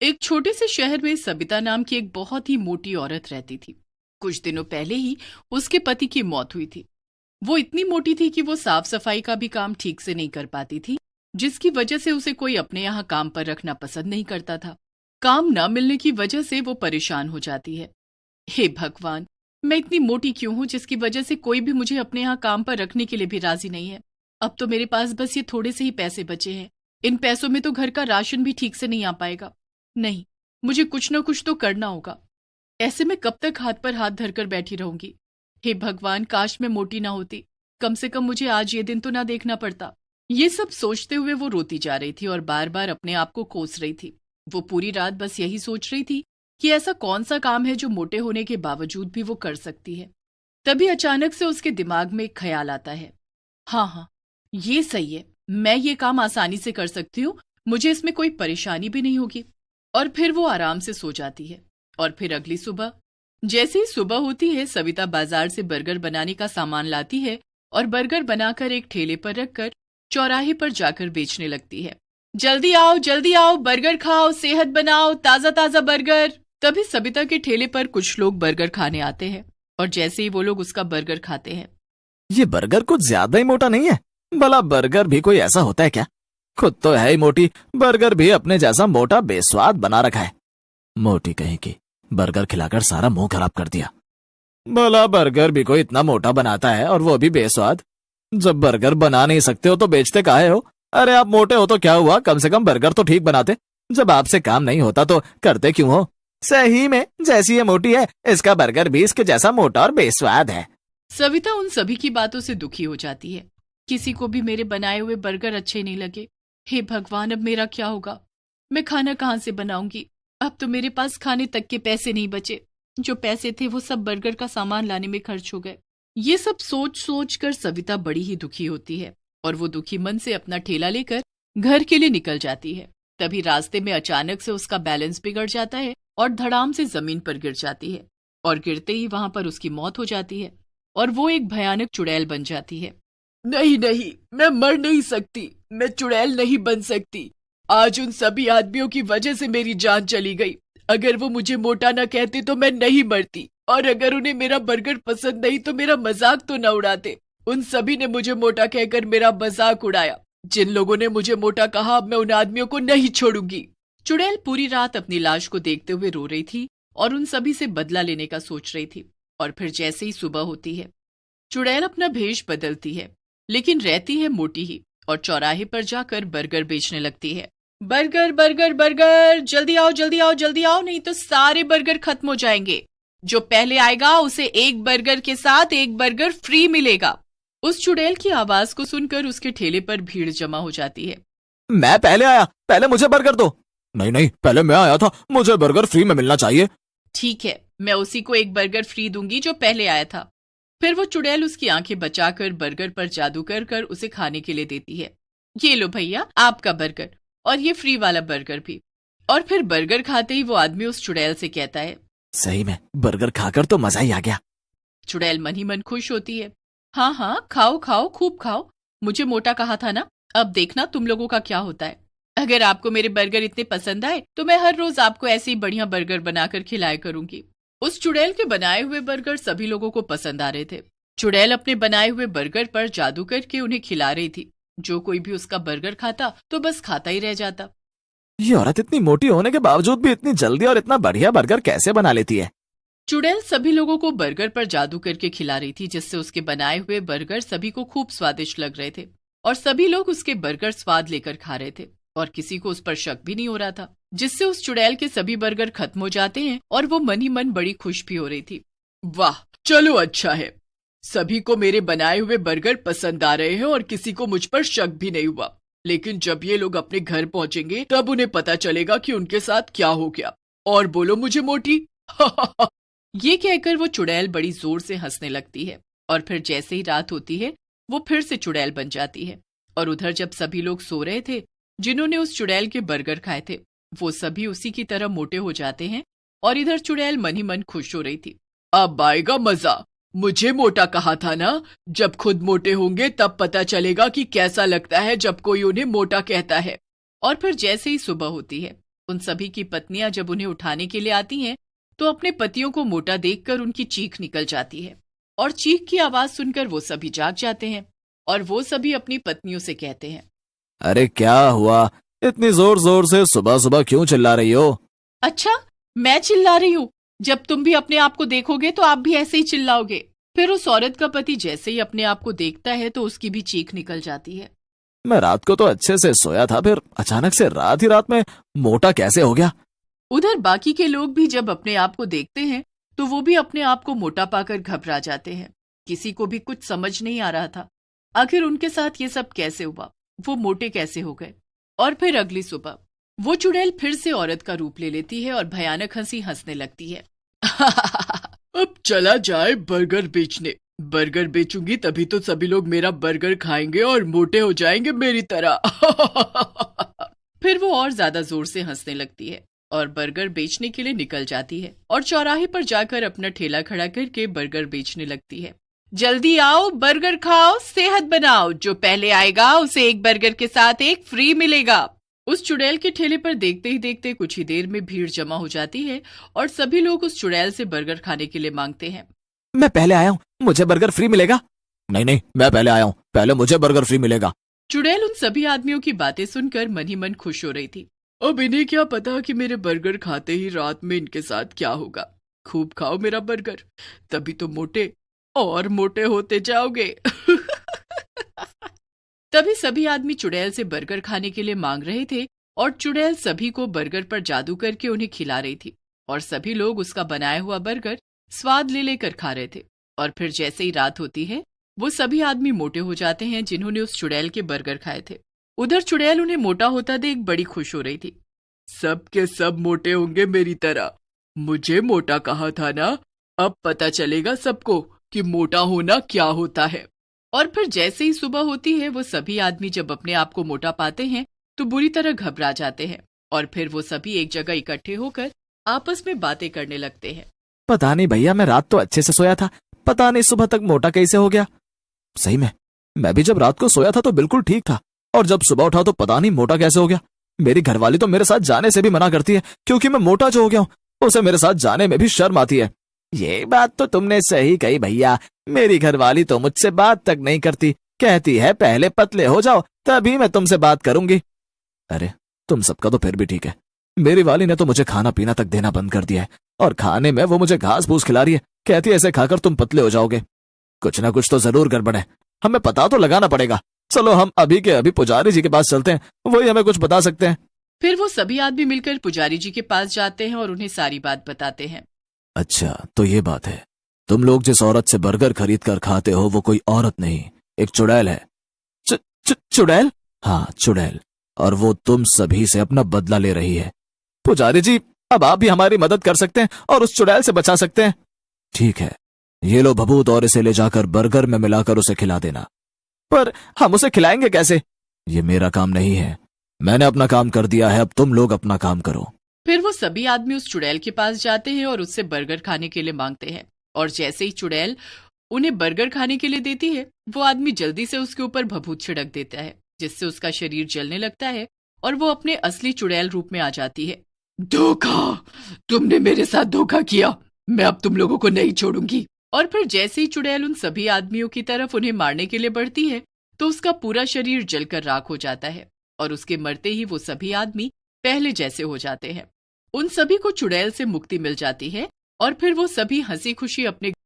एक छोटे से शहर में सबिता नाम की एक बहुत ही मोटी औरत रहती थी। कुछ दिनों पहले ही उसके पति की मौत हुई थी। वो इतनी मोटी थी कि वो साफ सफाई का भी काम ठीक से नहीं कर पाती थी, जिसकी वजह से उसे कोई अपने यहाँ काम पर रखना पसंद नहीं करता था। काम न मिलने की वजह से वो परेशान हो जाती है। हे भगवान, मैं इतनी मोटी क्यों हूँ जिसकी वजह से कोई भी मुझे अपने यहाँ काम पर रखने के लिए भी राजी नहीं है। अब तो मेरे पास बस ये थोड़े से ही पैसे बचे हैं। इन पैसों में तो घर का राशन भी ठीक से नहीं आ पाएगा। नहीं, मुझे कुछ न कुछ तो करना होगा। ऐसे में कब तक हाथ पर हाथ धरकर बैठी रहूंगी। हे भगवान, काश मैं मोटी ना होती। कम से कम मुझे आज ये दिन तो ना देखना पड़ता। ये सब सोचते हुए वो रोती जा रही थी और बार बार अपने आप को कोस रही थी। वो पूरी रात बस यही सोच रही थी कि ऐसा कौन सा काम है जो मोटे होने के बावजूद भी वो कर सकती है। तभी अचानक से उसके दिमाग में एक ख्याल आता है। हाँ, ये सही है, मैं ये काम आसानी से कर सकती हूँ, मुझे इसमें कोई परेशानी भी नहीं होगी। और फिर वो आराम से सो जाती है। और फिर अगली सुबह जैसे ही सुबह होती है, सविता बाजार से बर्गर बनाने का सामान लाती है और बर्गर बनाकर एक ठेले पर रखकर चौराहे पर जाकर बेचने लगती है। जल्दी आओ, बर्गर खाओ, सेहत बनाओ, ताजा ताजा बर्गर। तभी सविता के ठेले पर कुछ लोग बर्गर खाने आते हैं और जैसे ही वो लोग उसका बर्गर खाते हैं, ये बर्गर कुछ ज्यादा ही मोटा नहीं है? भला बर्गर भी कोई ऐसा होता है क्या? खुद तो है ही मोटी, बर्गर भी अपने जैसा मोटा बेस्वाद बना रखा है। मोटी कहीं की, बर्गर खिलाकर सारा मुंह खराब कर दिया। भला बर्गर भी कोई इतना मोटा बनाता है और वो भी बेस्वाद? जब बर्गर बना नहीं सकते हो तो बेचते काहे हो? अरे आप मोटे हो तो क्या हुआ, कम से कम बर्गर तो ठीक बनाते। जब आपसे काम नहीं होता तो करते क्यों हो? सही में जैसी ये मोटी है, इसका बर्गर भी इसके जैसा मोटा और बेस्वाद है। सविता उन सभी की बातों से दुखी हो जाती है। किसी को भी मेरे बनाए हुए बर्गर अच्छे नहीं लगे। हे भगवान, अब मेरा क्या होगा? मैं खाना कहाँ से बनाऊंगी? अब तो मेरे पास खाने तक के पैसे नहीं बचे। जो पैसे थे वो सब बर्गर का सामान लाने में खर्च हो गए। ये सब सोच सोच कर सविता बड़ी ही दुखी होती है और वो दुखी मन से अपना ठेला लेकर घर के लिए निकल जाती है। तभी रास्ते में अचानक से उसका बैलेंस बिगड़ जाता है और धड़ाम से जमीन पर गिर जाती है और गिरते ही वहां पर उसकी मौत हो जाती है और वो एक भयानक चुड़ैल बन जाती है। नहीं, मैं मर नहीं सकती, मैं चुड़ैल नहीं बन सकती। आज उन सभी आदमियों की वजह से मेरी जान चली गई। अगर वो मुझे मोटा ना कहते तो मैं नहीं मरती, और अगर उन्हें मेरा बर्गर पसंद नहीं तो मेरा मजाक तो न उड़ाते। उन सभी ने मुझे मोटा कहकर मेरा मजाक उड़ाया। जिन लोगों ने मुझे मोटा कहा, अब मैं उन आदमियों को नहीं छोड़ूंगी। चुड़ैल पूरी रात अपनी लाश को देखते हुए रो रही थी और उन सभी से बदला लेने का सोच रही थी। और फिर जैसे ही सुबह होती है, चुड़ैल अपना भेष बदलती है, लेकिन रहती है मोटी ही, और चौराहे पर जाकर बर्गर बेचने लगती है। बर्गर बर्गर बर्गर, जल्दी आओ, नहीं तो सारे बर्गर खत्म हो जाएंगे। जो पहले आएगा उसे एक बर्गर के साथ एक बर्गर फ्री मिलेगा। उस चुड़ैल की आवाज को सुनकर उसके ठेले पर भीड़ जमा हो जाती है। मैं पहले आया, पहले मुझे बर्गर दो। नहीं, पहले मैं आया था, मुझे बर्गर फ्री में मिलना चाहिए। ठीक है, मैं उसी को एक बर्गर फ्री दूंगी जो पहले आया था। फिर वो चुड़ैल उसकी आंखें बचाकर बर्गर पर जादू कर उसे खाने के लिए देती है। ये लो भैया, आपका बर्गर, और ये फ्री वाला बर्गर भी। और फिर बर्गर खाते ही वो आदमी उस चुड़ैल से कहता है, सही में बर्गर खाकर तो मजा ही आ गया। चुड़ैल मन ही मन खुश होती है। हाँ, खाओ, खूब खाओ। मुझे मोटा कहा था ना, अब देखना तुम लोगों का क्या होता है। अगर आपको मेरे बर्गर इतने पसंद आए तो मैं हर रोज आपको ऐसे ही बढ़िया बर्गर बनाकर खिलाया करूंगी। उस चुड़ैल के बनाए हुए बर्गर सभी लोगों को पसंद आ रहे थे। चुड़ैल अपने बनाए हुए बर्गर पर जादू करके उन्हें खिला रही थी। जो कोई भी उसका बर्गर खाता तो बस खाता ही रह जाता। ये औरत इतनी मोटी होने के बावजूद भी इतनी जल्दी और इतना बढ़िया बर्गर कैसे बना लेती है? चुड़ैल सभी लोगों को बर्गर पर जादू करके खिला रही थी, जिससे उसके बनाए हुए बर्गर सभी को खूब स्वादिष्ट लग रहे थे और सभी लोग उसके बर्गर स्वाद लेकर खा रहे थे और किसी को उस पर शक भी नहीं हो रहा था, जिससे उस चुड़ैल के सभी बर्गर खत्म हो जाते हैं और वो मन ही मन बड़ी खुश भी हो रही थी। वाह, चलो अच्छा है, सभी को मेरे बनाए हुए बर्गर पसंद आ रहे हैं और किसी को मुझ पर शक भी नहीं हुआ। लेकिन जब ये लोग अपने घर पहुंचेंगे तब उन्हें पता चलेगा कि उनके साथ क्या हो गया। और बोलो मुझे मोटी। ये कहकर वो चुड़ैल बड़ी जोर से हंसने लगती है और फिर जैसे ही रात होती है वो फिर से चुड़ैल बन जाती है। और उधर जब सभी लोग सो रहे थे जिन्होंने उस चुड़ैल के बर्गर खाए थे, वो सभी उसी की तरह मोटे हो जाते हैं और इधर चुड़ैल मन ही मन खुश हो रही थी। अब आएगा मजा, मुझे मोटा कहा था ना, जब खुद मोटे होंगे तब पता चलेगा कि कैसा लगता है जब कोई उन्हें मोटा कहता है। और फिर जैसे ही सुबह होती है उन सभी की पत्नियां जब उन्हें उठाने के लिए आती हैं तो अपने पतियों को मोटा देखकर उनकी चीख निकल जाती है और चीख की आवाज सुनकर वो सभी जाग जाते हैं और वो सभी अपनी पत्नियों से कहते हैं, अरे क्या हुआ, इतनी जोर जोर से सुबह सुबह क्यों चिल्ला रही हो? अच्छा, मैं चिल्ला रही हूँ? जब तुम भी अपने आप को देखोगे तो आप भी ऐसे ही चिल्लाओगे। फिर उस औरत का पति जैसे ही अपने आप को देखता है तो उसकी भी चीख निकल जाती है। मैं रात को तो अच्छे से सोया था, फिर अचानक से रात ही रात में मोटा कैसे हो गया? उधर बाकी के लोग भी जब अपने आप को देखते हैं तो वो भी अपने आप को मोटा पाकर घबरा जाते हैं। किसी को भी कुछ समझ नहीं आ रहा था आखिर उनके साथ ये सब कैसे हुआ, वो मोटे कैसे हो गए। और फिर अगली सुबह वो चुड़ैल फिर से औरत का रूप ले लेती है और भयानक हंसी हंसने लगती है। अब चला जाए बर्गर बेचने। बर्गर बेचूंगी तभी तो सभी लोग मेरा बर्गर खाएंगे और मोटे हो जाएंगे मेरी तरह। फिर वो और ज्यादा जोर से हंसने लगती है और बर्गर बेचने के लिए निकल जाती है और चौराहे पर जाकर अपना ठेला खड़ा करके बर्गर बेचने लगती है। जल्दी आओ, बर्गर खाओ, सेहत बनाओ, जो पहले आएगा उसे एक बर्गर के साथ एक फ्री मिलेगा। उस चुड़ैल के ठेले पर देखते ही देखते कुछ ही देर में भीड़ जमा हो जाती है और सभी लोग उस चुड़ैल से बर्गर खाने के लिए मांगते हैं। मैं पहले आया हूँ, मुझे बर्गर फ्री मिलेगा। नहीं नहीं, मैं पहले आया हूँ, पहले मुझे बर्गर फ्री मिलेगा। चुड़ैल उन सभी आदमियों की बातें सुनकर मन ही मन खुश हो रही थी। अब इन्हें क्या पता कि मेरे बर्गर खाते ही रात में इनके साथ क्या होगा। खूब खाओ मेरा बर्गर, तभी तो मोटे और मोटे होते जाओगे। तभी सभी आदमी चुड़ैल से बर्गर खाने के लिए मांग रहे थे और चुड़ैल सभी को बर्गर पर जादू करके उन्हें खिला रही थी और सभी लोग उसका बनाया हुआ बर्गर स्वाद ले लेकर खा रहे थे। और फिर जैसे ही रात होती है वो सभी आदमी मोटे हो जाते हैं जिन्होंने उस चुड़ैल के बर्गर खाए थे। उधर चुड़ैल उन्हें मोटा होता देख बड़ी खुश हो रही थी। सब के सब मोटे होंगे मेरी तरह, मुझे मोटा कहा था ना, अब पता चलेगा सबको कि मोटा होना क्या होता है। और फिर जैसे ही सुबह होती है वो सभी आदमी जब अपने आप को मोटा पाते हैं तो बुरी तरह घबरा जाते हैं और फिर वो सभी एक जगह इकट्ठे होकर आपस में बातें करने लगते हैं। पता नहीं भैया, मैं रात तो अच्छे से सोया था, पता नहीं सुबह तक मोटा कैसे हो गया। सही में मैं भी जब रात को सोया था तो बिल्कुल ठीक था और जब सुबह उठा तो पता नहीं मोटा कैसे हो गया। मेरी घरवाली तो मेरे साथ जाने से भी मना करती है क्योंकि मैं मोटा जो हो गया हूँ, उसे मेरे साथ जाने में भी शर्म आती है। ये बात तो तुमने सही कही भैया, मेरी घरवाली तो मुझसे बात तक नहीं करती, कहती है पहले पतले हो जाओ तभी मैं तुमसे बात करूंगी। अरे तुम सबका तो फिर भी ठीक है, मेरी वाली ने तो मुझे खाना पीना तक देना बंद कर दिया है और खाने में वो मुझे घास फूस खिला रही है, कहती है ऐसे खाकर तुम पतले हो जाओगे। कुछ ना कुछ तो जरूर गड़बड़ है, हमें पता तो लगाना पड़ेगा। चलो हम अभी के अभी पुजारी जी के पास चलते हैं, वही हमें कुछ बता सकते हैं। फिर वो सभी आदमी मिलकर पुजारी जी के पास जाते हैं और उन्हें सारी बात बताते हैं। अच्छा तो ये बात है, तुम लोग जिस औरत से बर्गर खरीद कर खाते हो वो कोई औरत नहीं, एक चुड़ैल है। चुड़ैल? हाँ चुड़ैल, और वो तुम सभी से अपना बदला ले रही है। पुजारी जी अब आप भी हमारी मदद कर सकते हैं और उस चुड़ैल से बचा सकते हैं। ठीक है, ये लो भभूत और इसे ले जाकर बर्गर में मिलाकर उसे खिला देना। पर हम उसे खिलाएंगे कैसे? ये मेरा काम नहीं है, मैंने अपना काम कर दिया है, अब तुम लोग अपना काम करो। फिर वो सभी आदमी उस चुड़ैल के पास जाते हैं और उससे बर्गर खाने के लिए मांगते हैं और जैसे ही चुड़ैल उन्हें बर्गर खाने के लिए देती है वो आदमी जल्दी से उसके ऊपर भभूत छिड़क देता है जिससे उसका शरीर जलने लगता है और वो अपने असली चुड़ैल रूप में आ जाती है। धोखा, तुमने मेरे साथ धोखा किया, मैं अब तुम लोगों को नहीं छोड़ूंगी। और फिर जैसे ही चुड़ैल उन सभी आदमियों की तरफ उन्हें मारने के लिए बढ़ती है तो उसका पूरा शरीर जलकर राख हो जाता है और उसके मरते ही वो सभी आदमी पहले जैसे हो जाते हैं। उन सभी को चुड़ैल से मुक्ति मिल जाती है और फिर वो सभी हंसी खुशी अपने